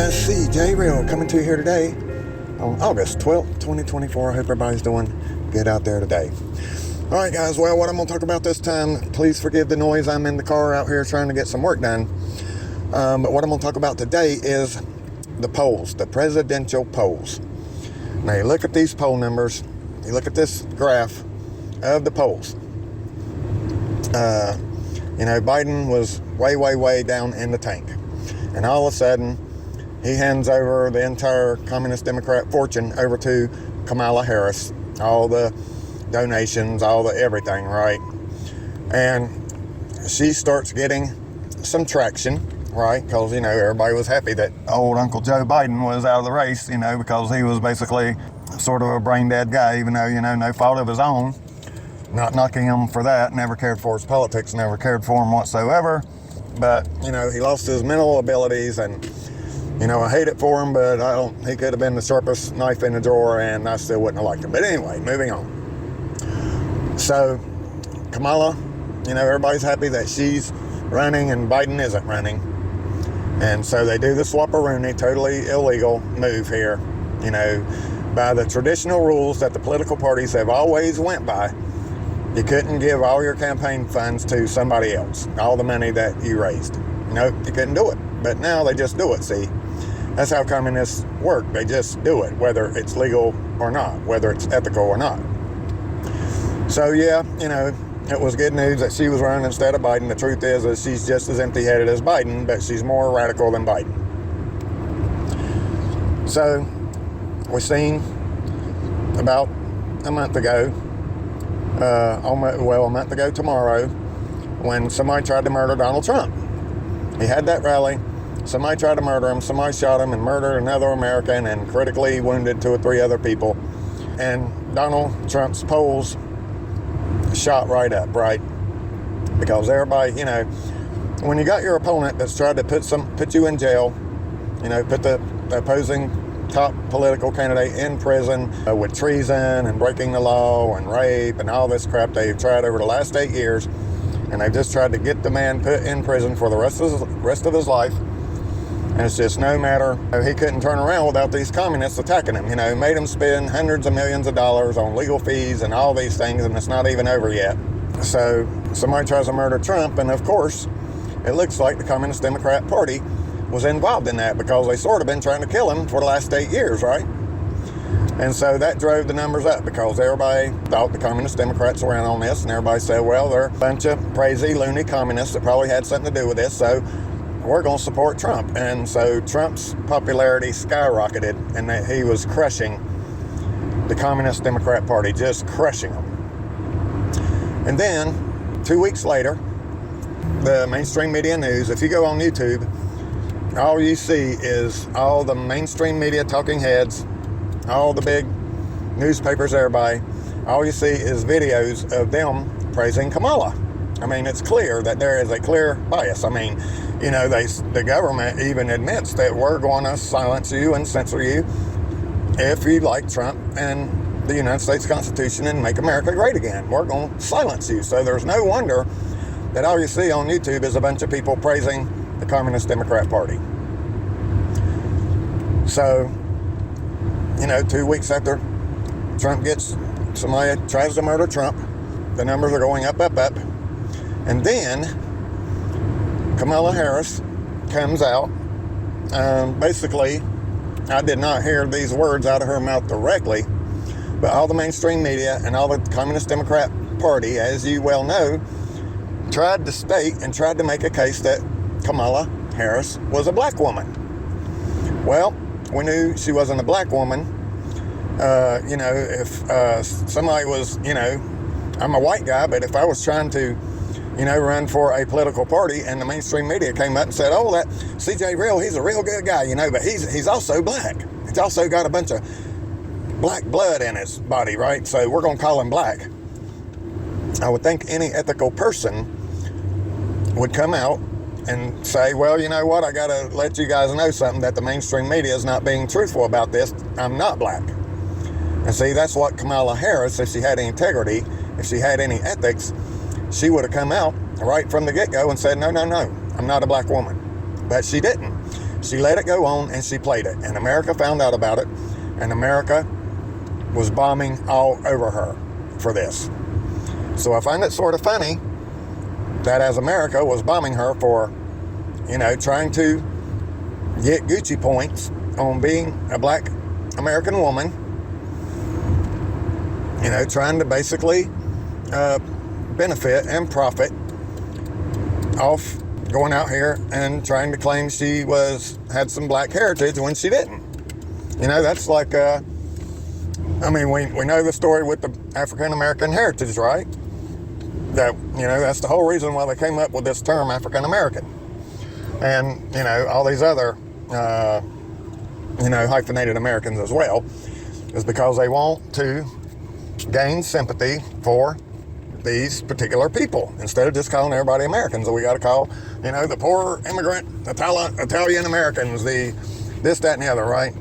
guys, CJ Real coming to you here today on August 12th, 2024. I hope everybody's doing good out there today. Alright guys, well, what I'm going to talk about this time, please forgive the noise. I'm in the car out here trying to get some work done. But what I'm going to talk about today is the polls, the presidential polls. Now you look at these poll numbers, you look at this graph of the polls. Biden was way down in the tank. And all of a sudden, he hands over the entire Communist Democrat fortune over to Kamala Harris. All the donations, all the everything, right? And she starts getting some traction, right? Because, everybody was happy that old Uncle Joe Biden was out of the race, because he was basically sort of a brain-dead guy, even though, no fault of his own. Not knocking him for that, never cared for his politics, never cared for him whatsoever. But, he lost his mental abilities, and, I hate it for him, but he could have been the sharpest knife in the drawer, and I still wouldn't have liked him. But anyway, moving on. So, Kamala, everybody's happy that she's running and Biden isn't running. And so they do the swap-a-rooney, totally illegal move here, by the traditional rules that the political parties have always went by. You couldn't give all your campaign funds to somebody else, all the money that you raised. You couldn't do it. But now they just do it, see? That's how communists work. They just do it, whether it's legal or not, whether it's ethical or not. So, yeah, it was good news that she was running instead of Biden. The truth is she's just as empty-headed as Biden, but she's more radical than Biden. So, we seen about a month ago, a month ago tomorrow, when somebody tried to murder Donald Trump. He had that rally. Somebody tried to murder him. Somebody shot him and murdered another American and critically wounded 2 or 3 other people. And Donald Trump's polls shot right up, right? Because everybody, when you got your opponent that's tried to put you in jail, put the opposing top political candidate in prison with treason and breaking the law and rape and all this crap they've tried over the last 8 years, and they've just tried to get the man put in prison for the rest of his life. And it's just no matter, he couldn't turn around without these communists attacking him, made him spend hundreds of millions of dollars on legal fees and all these things, and it's not even over yet. So somebody tries to murder Trump, and of course, it looks like the Communist Democrat Party was involved in that, because they sort of been trying to kill him for the last 8 years, right? And so that drove the numbers up, because everybody thought the Communist Democrats were in on this, and everybody said, well, they're a bunch of crazy, loony communists that probably had something to do with this, so we're going to support Trump. And so Trump's popularity skyrocketed, and that he was crushing the Communist Democrat Party, just crushing them. And then 2 weeks later, the mainstream media news, if you go on YouTube, all you see is all the mainstream media talking heads, all the big newspapers, everybody, all you see is videos of them praising Kamala. I mean, it's clear that there is a clear bias. I mean, the government even admits that we're going to silence you and censor you if you like Trump and the United States Constitution and make America great again. We're going to silence you. So there's no wonder that all you see on YouTube is a bunch of people praising the Communist Democrat Party. So, 2 weeks after somebody tries to murder Trump, the numbers are going up. And then Kamala Harris comes out. Basically, I did not hear these words out of her mouth directly, but all the mainstream media and all the Communist Democrat Party, as you well know, tried to state and tried to make a case that Kamala Harris was a black woman. Well, we knew she wasn't a black woman. If somebody was, I'm a white guy, but if I was trying to, run for a political party and the mainstream media came up and said, oh, that CJ Real, he's a real good guy, but he's also black. He's also got a bunch of black blood in his body, right? So we're going to call him black. I would think any ethical person would come out and say, well, you know what, I got to let you guys know something, that the mainstream media is not being truthful about this. I'm not black. And see, that's what Kamala Harris, if she had any integrity, if she had any ethics, she would have come out right from the get-go and said, no, I'm not a black woman. But she didn't. She let it go on and she played it. And America found out about it. And America was bombing all over her for this. So I find it sort of funny that as America was bombing her for, trying to get Gucci points on being a black American woman, trying to basically benefit and profit off going out here and trying to claim she had some black heritage when she didn't. That's like, we know the story with the African American heritage, right? That, that's the whole reason why they came up with this term African American. And, all these other, hyphenated Americans as well, is because they want to gain sympathy for these particular people instead of just calling everybody Americans. So we got to call, the poor immigrant Italian Americans, the this, that, and the other, right?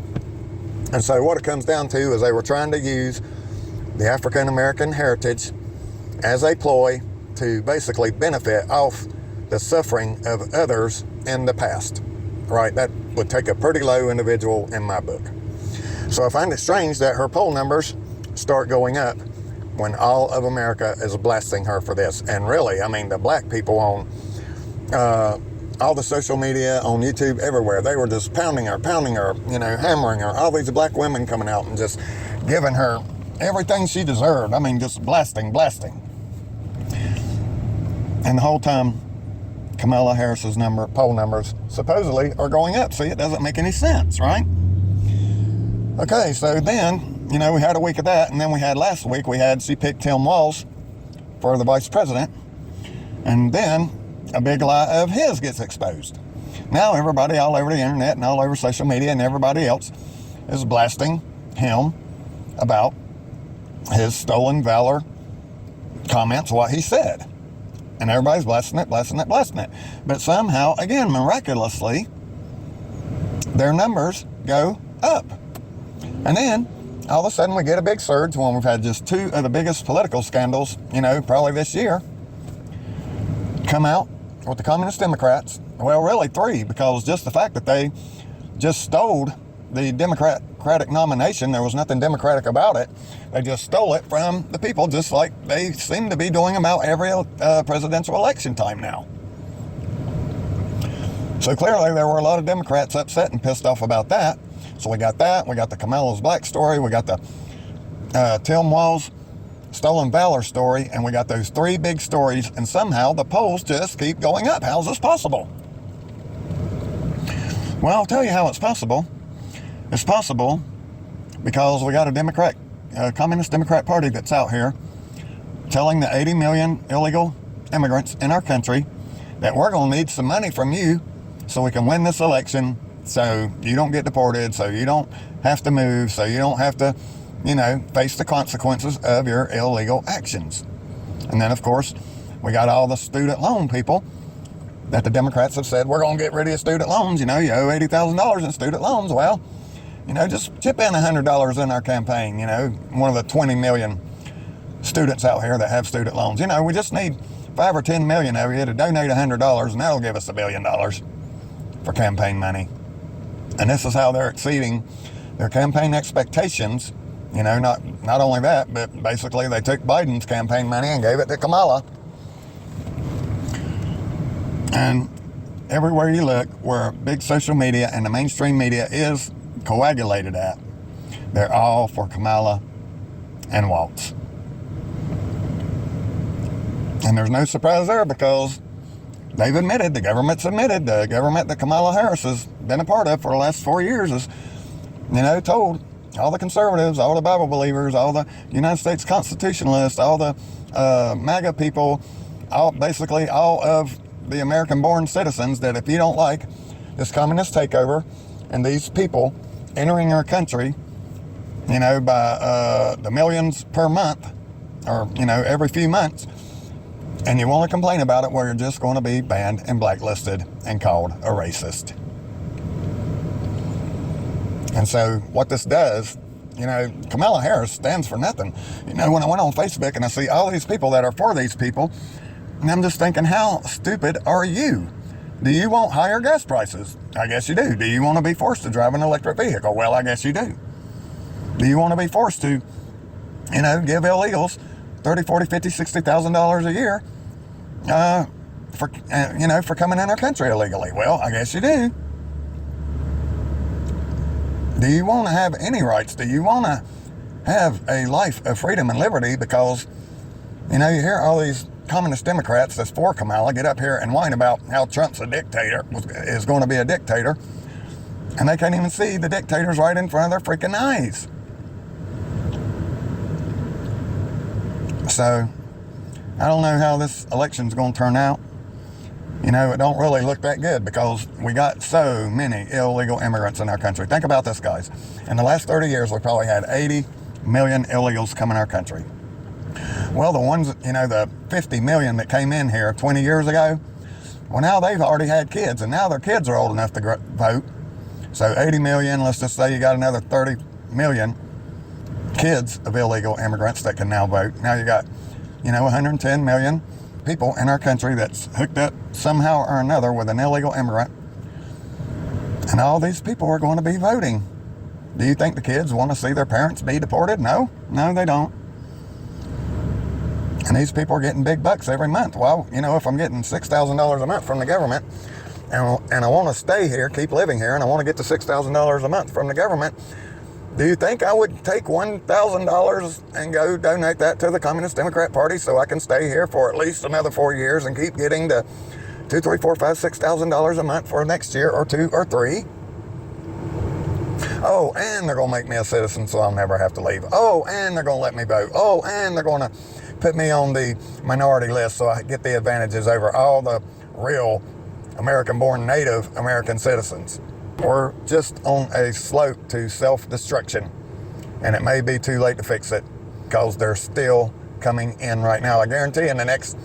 And so what it comes down to is they were trying to use the African American heritage as a ploy to basically benefit off the suffering of others in the past, right? That would take a pretty low individual in my book. So I find it strange that her poll numbers start going up when all of America is blasting her for this. And really, the black people on all the social media, on YouTube, everywhere, they were just pounding her, hammering her. All these black women coming out and just giving her everything she deserved. Just blasting. And the whole time, Kamala Harris's poll numbers supposedly are going up. See, it doesn't make any sense, right? Okay, so then, we had a week of that, and then last week, she picked Tim Walz for the vice president, and then a big lie of his gets exposed. Now everybody all over the internet and all over social media and everybody else is blasting him about his stolen valor comments, what he said. And everybody's blasting it. But somehow, again, miraculously, their numbers go up. And then, all of a sudden, we get a big surge when we've had just two of the biggest political scandals, probably this year, come out with the Communist Democrats. Well, really three, because just the fact that they just stole the Democratic nomination, there was nothing democratic about it. They just stole it from the people, just like they seem to be doing about every presidential election time now. So clearly there were a lot of Democrats upset and pissed off about that. So we got that. We got the Kamala's Black story. We got the Tim Walz stolen valor story. And we got those three big stories. And somehow the polls just keep going up. How's this possible? Well, I'll tell you how it's possible. It's possible because we got a Communist Democrat Party that's out here telling the 80 million illegal immigrants in our country that we're going to need some money from you so we can win this election, so you don't get deported, so you don't have to move, so you don't have to, face the consequences of your illegal actions. And then, of course, we got all the student loan people that the Democrats have said, we're going to get rid of your student loans. You owe $80,000 in student loans. Well, just chip in $100 in our campaign. One of the 20 million students out here that have student loans. We just need 5 or 10 million of you to donate $100, and that'll give us $1 billion for campaign money. And this is how they're exceeding their campaign expectations. Not only that, but basically they took Biden's campaign money and gave it to Kamala. And everywhere you look, where big social media and the mainstream media is coagulated at, they're all for Kamala and Walz. And there's no surprise there, because they've admitted, the government's admitted, the government that Kamala Harris has been a part of for the last 4 years is, told all the conservatives, all the Bible believers, all the United States constitutionalists, all the MAGA people, basically all of the American-born citizens, that if you don't like this communist takeover and these people entering our country, by the millions per month, or, every few months, and you want to complain about it, well, you're just going to be banned and blacklisted and called a racist. And so what this does, Kamala Harris stands for nothing. When I went on Facebook and I see all these people that are for these people, and I'm just thinking, how stupid are you? Do you want higher gas prices? I guess you do. Do you want to be forced to drive an electric vehicle? Well, I guess you do. Do you want to be forced to, give illegals $30, $40, $50, $60,000 a year for coming in our country illegally? Well, I guess you do. Do you want to have any rights? Do you want to have a life of freedom and liberty? Because, you hear all these communist Democrats that's for Kamala get up here and whine about how Trump's a dictator, is going to be a dictator, and they can't even see the dictators right in front of their freaking eyes. So, I don't know how this election's going to turn out. It don't really look that good because we got so many illegal immigrants in our country. Think about this, guys. In the last 30 years, we probably had 80 million illegals come in our country. Well, the ones, the 50 million that came in here 20 years ago, well, now they've already had kids, and now their kids are old enough to vote. So 80 million, let's just say you got another 30 million kids of illegal immigrants that can now vote. Now you got, 110 million people in our country that's hooked up somehow or another with an illegal immigrant. And all these people are going to be voting. Do you think the kids want to see their parents be deported? No, they don't. And these people are getting big bucks every month. Well, if I'm getting $6,000 a month from the government and I want to stay here, keep living here, and I want to get the $6,000 a month from the government, do you think I would take $1,000 and go donate that to the Communist Democrat Party so I can stay here for at least another 4 years and keep getting the $2,000, $3,000, $4,000, $5,000, $6,000 a month for next year or 2 or 3? Oh, and they're going to make me a citizen so I'll never have to leave. Oh, and they're going to let me vote. Oh, and they're going to put me on the minority list so I get the advantages over all the real American-born Native American citizens. We're just on a slope to self-destruction, and it may be too late to fix it because they're still coming in right now. I guarantee in the next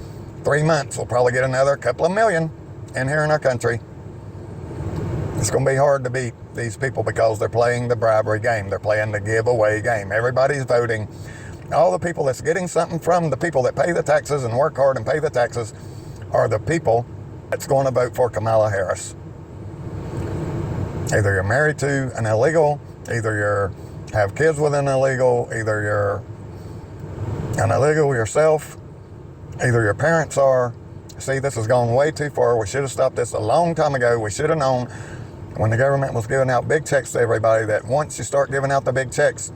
3 months we'll probably get another couple of million in here in our country. It's going to be hard to beat these people because they're playing the bribery game. They're playing the giveaway game. Everybody's voting. All the people that's getting something from the people that pay the taxes and work hard and pay the taxes are the people that's going to vote for Kamala Harris. Either you're married to an illegal, either you have kids with an illegal, either you're an illegal yourself, either your parents are. See, this has gone way too far. We should have stopped this a long time ago. We should have known when the government was giving out big checks to everybody that once you start giving out the big checks,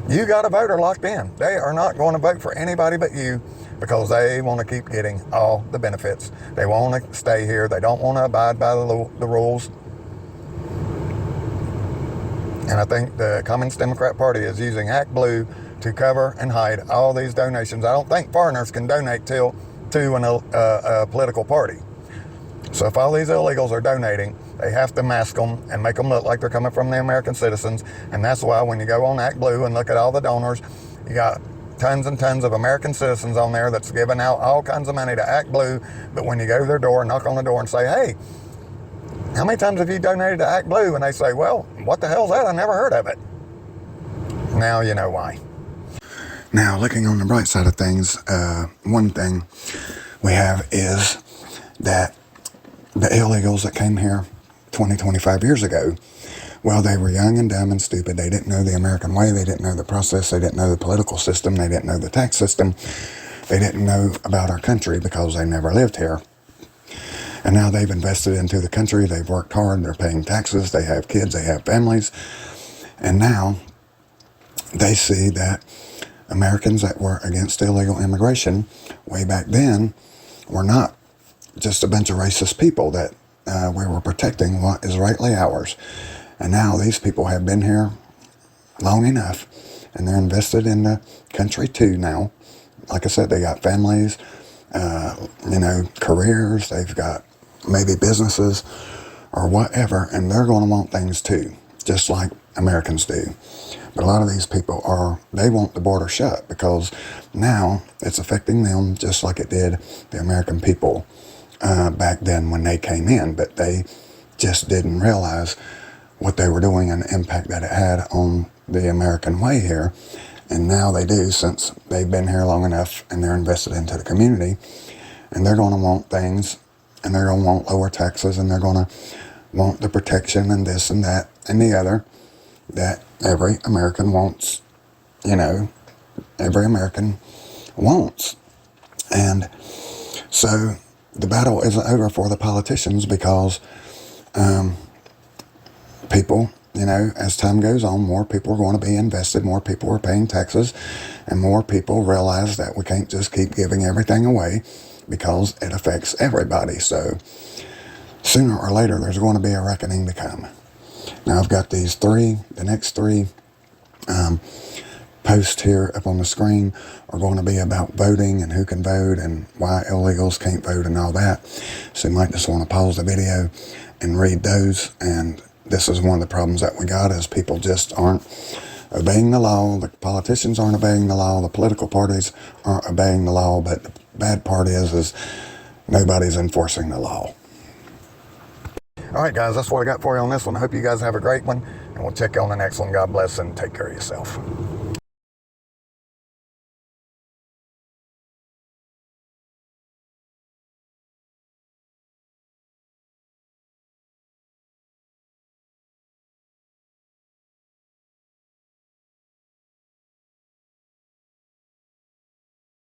you got a voter locked in. They are not going to vote for anybody but you because they want to keep getting all the benefits. They want to stay here. They don't want to abide by the rules. And I think the Communist Democrat Party is using Act Blue to cover and hide all these donations. I don't think foreigners can donate to a political party. So if all these illegals are donating, they have to mask them and make them look like they're coming from the American citizens. And that's why when you go on Act Blue and look at all the donors, you got tons and tons of American citizens on there that's giving out all kinds of money to Act Blue. But when you go to their door, knock on the door and say, hey, how many times have you donated to Act Blue? And they say, well, what the hell's that? I never heard of it. Now you know why. Now, looking on the bright side of things, one thing we have is that the illegals that came here 20, 25 years ago, well, they were young and dumb and stupid. They didn't know the American way. They didn't know the process. They didn't know the political system. They didn't know the tax system. They didn't know about our country because they never lived here. And now they've invested into the country. They've worked hard. They're paying taxes. They have kids. They have families. And now they see that Americans that were against illegal immigration way back then were not just a bunch of racist people that we were protecting what is rightly ours. And now these people have been here long enough, and they're invested in the country too now. Like I said, they got families, careers, they've got maybe businesses or whatever, and they're going to want things too, just like Americans do. But a lot of these people they want the border shut because now it's affecting them just like it did the American people back then when they came in, but they just didn't realize what they were doing and the impact that it had on the American way here. And now they do, since they've been here long enough and they're invested into the community, and they're going to want things and they're going to want lower taxes, and they're going to want the protection and this and that and the other that every American wants, every American wants. And so the battle isn't over for the politicians, because people, as time goes on, more people are going to be invested, more people are paying taxes, and more people realize that we can't just keep giving everything away, because it affects everybody. So sooner or later, there's going to be a reckoning to come. Now, I've got the next three posts here up on the screen are going to be about voting and who can vote and why illegals can't vote and all that. So you might just want to pause the video and read those. And this is one of the problems that we got, is people just aren't obeying the law. The politicians aren't obeying the law. The political parties aren't obeying the law. But the bad part is nobody's enforcing the law. All right, guys, that's what I got for you on this one. I hope you guys have a great one, and we'll check you on the next one. God bless, and take care of yourself.